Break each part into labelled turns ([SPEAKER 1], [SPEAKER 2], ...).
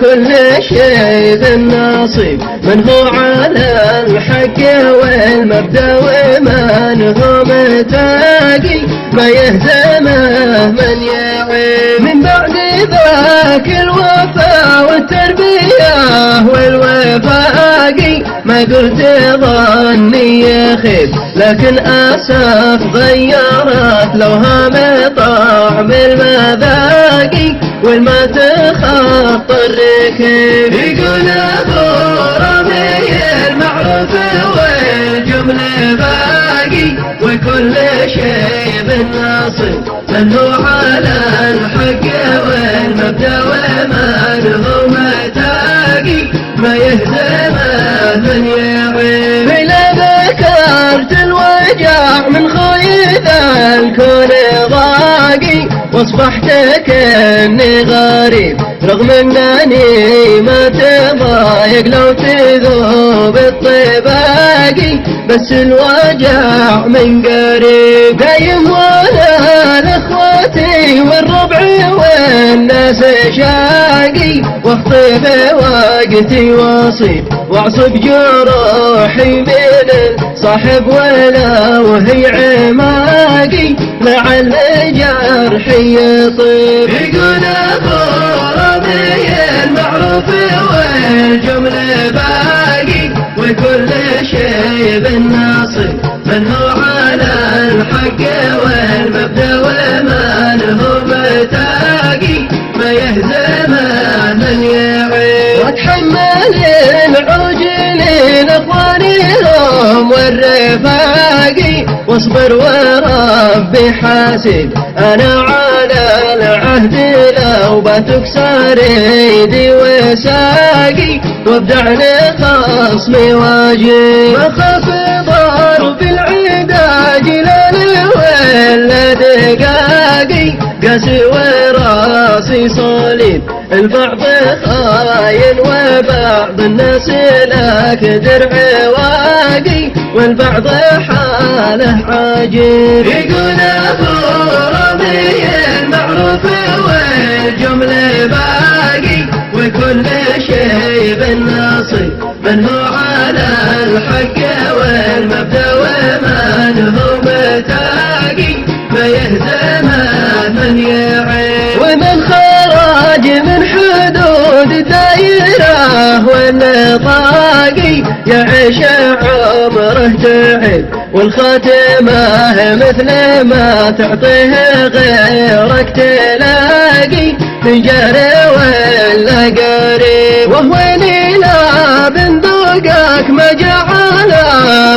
[SPEAKER 1] لكل شيء نصيب، من هو على الحق والمبدأ ومن هو متاقي ما يهزمه من يعيب. من بعد ذاك الوفا والتربية والوفاقي ما قلت ظني يخيب، لكن أسف غيرت لوهام طعم المذاقي والما تخطى الركيب. يقول أبو ربيع المعروف والجملة باقي وكل شيء بالنصيب، من هو على الحق والمبدأ ومن هو متاقي ما يهزمه من يعيب. إذا ذكرت الوجع من خيط الكون ضاقي واصبحت كأني غريب، رغم انني ما تضايق لو تذوب الطباقي، بس الوجع من قريب دايم وانا لاخوتي والربع والناس شاقي، واخطي بوقتي واصيب واعصب جروحي من صاحب ولا وهي عماقي، لعل جرحي يطيب. يقول ابو ربيع المعروف والجمله باقي وكل شيء بالنصيب، من هو على الحق والمبدأ ومن هو متاقي ما يهزمه من يعيب. واتحمل العجلين اخوانهم والرفاقي واصبر وربي حاسب، انا على العهد لو بتكسر ايدي وساقي وابدع لخصمي واجب. اخاف ضرب العدا جلال ولا دقاقي، قاسي وراسي صليب، البعض خاين وبعض الناس لك درع واقي، والبعض حاله عجيب. يقول ابو ربيع المعروف والجمله باقي وكل شيء بالنصيب، من هو على الحق والمبدأ ومن هو متاقي ما يهزمه من يعيب. ومن خرج من حدود الدائرة والنطاقي يعيش عمره تعب، والخاتمة مثل ما تعطيه غيرك تلاقي، تجاري ولا قريب. وهو لا بندقك ما جعل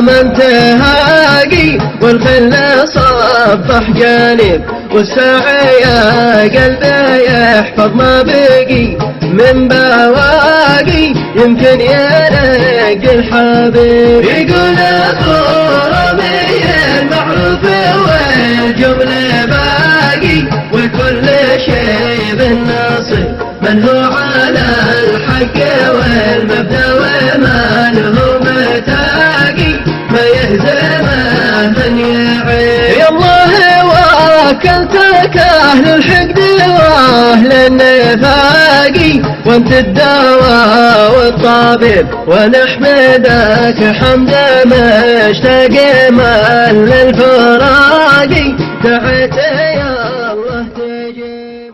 [SPEAKER 1] من تهاقي، والخل صبح جانب والساعي يا قلبي يحفظ ما بقي من بواقي، يمكن يرق الحبيب. يقول ابو ربيع المعروف والجمله باقي وكل شيء بالنصيب، من هو على الحق والمبدأ ومن هو متاقي ما يهزمه من يعيب. يا الله وكلتك اهل الحقد واهل النفاقي، وانت الدواء والطبيب ونحمدك حمد مشتاق من للفراقي، دعيت يا الله تجيب.